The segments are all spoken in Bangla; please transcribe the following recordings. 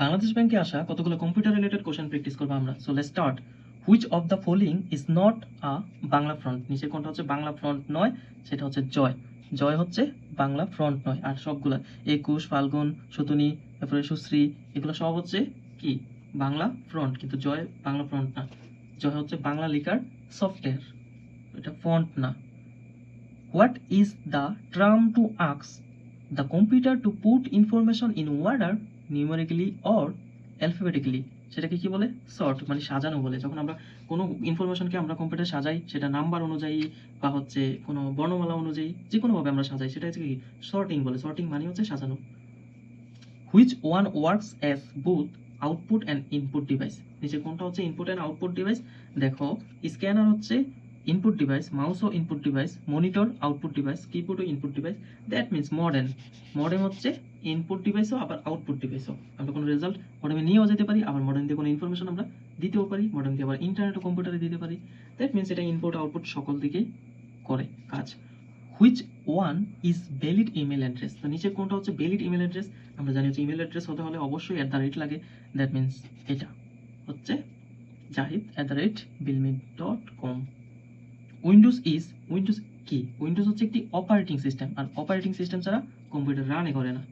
বাংলাদেশ ব্যাংকে আসা কতগুলো কম্পিউটার রিলেটেড কোশ্চেন প্র্যাকটিস করবো আমরা। So let's start. Which of the following is not a Bangla front? নিচে কোনটা হচ্ছে বাংলা ফ্রন্ট নয়? সেটা হচ্ছে জয়। জয় হচ্ছে বাংলা ফ্রন্ট নয়। আর সবগুলা একুশ, ফাল্গুন, শতুনি, তারপরে সুশ্রী, এগুলো সব হচ্ছে কি বাংলা ফ্রন্ট, কিন্তু জয় বাংলা ফ্রন্ট না। জয় হচ্ছে বাংলা লেখার সফটওয়্যার, এটা ফন্ট না। What is the term to ask the computer to put information in order numerically or alphabetically? সেটাকে কি বলে? সর্ট, মানে সাজানো বলে। যখন আমরা কোনো ইনফরমেশনকে আমরা কম্পিউটার সাজাই, সেটা নাম্বার অনুযায়ী বা হচ্ছে কোনো বর্ণমালা অনুযায়ী যে কোনোভাবে আমরা সাজাই, সেটা হচ্ছে কি সর্টিং বলে। সর্টিং মানে হচ্ছে সাজানো। Which one works as both output and input device? নিচে কোনটা হচ্ছে ইনপুট অ্যান্ড আউটপুট ডিভাইস? দেখো, স্ক্যানার হচ্ছে ইনপুট ডিভাইস, মাউসও input device, monitor output device, কিবোর্ডও input device. That means modem. Modem হচ্ছে ইনপুট ডিভাইসও আবার আউটপুট ডিভাইসও। আমরা কোনো রেজাল্ট মডেমে নিয়েও যেতে পারি, আবার মডেম দিয়ে কোনো ইনফরমেশন আমরা দিতেও পারি, মডেম দিয়ে আবার ইন্টারনেট ও কম্পিউটারে দিতে পারি। দ্যাট মিনস এটা ইনপুট আউটপুট সকল দিকেই করে কাজ। Which one is valid email address? তো নিচে কোনটা হচ্ছে ভ্যালিড ইমেল অ্যাড্রেস? আমরা জানি হচ্ছে ইমেল অ্যাড্রেস হতে হলে অবশ্যই @ লাগে। দ্যাট মিনস এটা হচ্ছে jahid@bilmi.com। উইন্ডোজ কি? উইন্ডোজ হচ্ছে একটি অপারেটিং সিস্টেম, আর অপারেটিং সিস্টেম ছাড়া কম্পিউটার রানই করে না।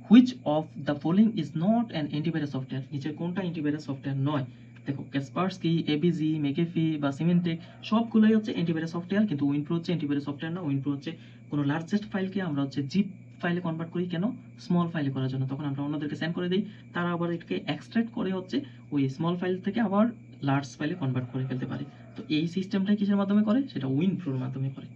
Which of the following is not an antivirus software? নিচে কোনটা অ্যান্টিভাইরাস সফটওয়্যার নয়? দেখো, ক্যাসপারস্কি, এবিজি, মেকেফি বা সিমেন্টেক সবগুলোই হচ্ছে অ্যান্টিভাইরাস সফটওয়্যার, কিন্তু উইনপ্রো হচ্ছে অ্যান্টিভাইরাস সফটওয়্যার না। উইনপ্রো হচ্ছে কোনো লার্জেস্ট ফাইলকে আমরা হচ্ছে জিপ ফাইলে কনভার্ট করি। কেন? স্মল ফাইলে করার জন্য। তখন আমরা অন্যদেরকে সেন্ড করে দিই, তারা আবার এটাকে এক্সট্রাক্ট করে হচ্ছে ওই স্মল ফাইল থেকে আবার লার্জ ফাইলে কনভার্ট করে ফেলতে পারে। তো এই সিস্টেমটাই কিসের মাধ্যমে করে? সেটা উইনপ্রোর মাধ্যমে করে।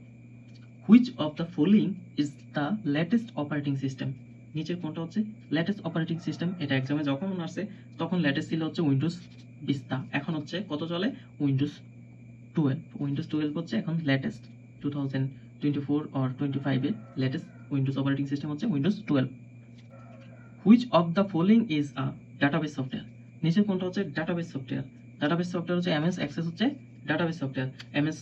Which of the following is the latest operating system? নিচের কোনটা হচ্ছে লেটেস্ট অপারেটিং সিস্টেম? এটা এক্সামে যখন আসছে তখন লেটেস্ট ছিল হচ্ছে উইন্ডোজ ভিস্তা। এখন হচ্ছে কত চলে? উইন্ডোজ 12। উইন্ডোজ 12 হচ্ছে এখন লেটেস্ট। 2024 অর 25-এ লেটেস্ট উইন্ডোজ অপারেটিং সিস্টেম হচ্ছে Windows 12। Which of the following is a database software? নিচের কোনটা হচ্ছে ডাটাবেস সফটওয়্যার? ডাটাবেস সফটওয়্যার হচ্ছে এমএস অ্যাক্সেস হচ্ছে database software. MS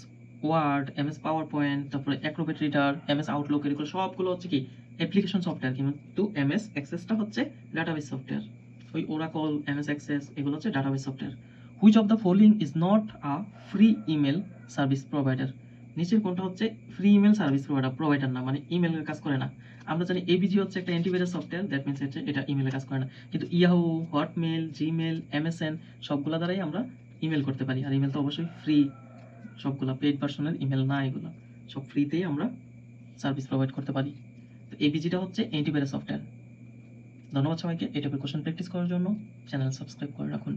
Word, MS PowerPoint, তারপরে অ্যাক্রোবেট রিডার, এমএস আউটলুক, এগুলো সবগুলো হচ্ছে কি অ্যাপ্লিকেশন সফটওয়্যার, কিন্তু এমএস অ্যাক্সেসটা হচ্ছে ডাটাবেস সফটওয়্যার। ওই ওরাকল, এমএস অ্যাক্সেস এগুলো হচ্ছে database software. Which of the following is not a free email service provider? নিচের কোনটা হচ্ছে ফ্রি ইমেল সার্ভিস প্রোভাইডার না, মানে ইমেলের কাজ করে না? আমরা জানি এবিজি হচ্ছে একটা অ্যান্টিভাইরাস সফটওয়্যার, দ্যাট মিনস হচ্ছে এটা ইমেলের কাজ করে না। কিন্তু ইয়াহু, হটমেল, জিমেল, এমএসএন সবগুলা দ্বারাই আমরা ইমেল করতে পারি। আর ইমেল তো অবশ্যই ফ্রি, সবগুলা পেইড ভার্সনের ইমেল না, এগুলো সব ফ্রিতেই আমরা সার্ভিস প্রোভাইড করতে পারি। তো এবিজিটা হচ্ছে অ্যান্টিভাইরাস সফটওয়্যার। ধন্যবাদ সবাইকে এই টাইপের কোশ্চেন প্র্যাকটিস করার জন্য। চ্যানেল সাবস্ক্রাইব করে রাখুন।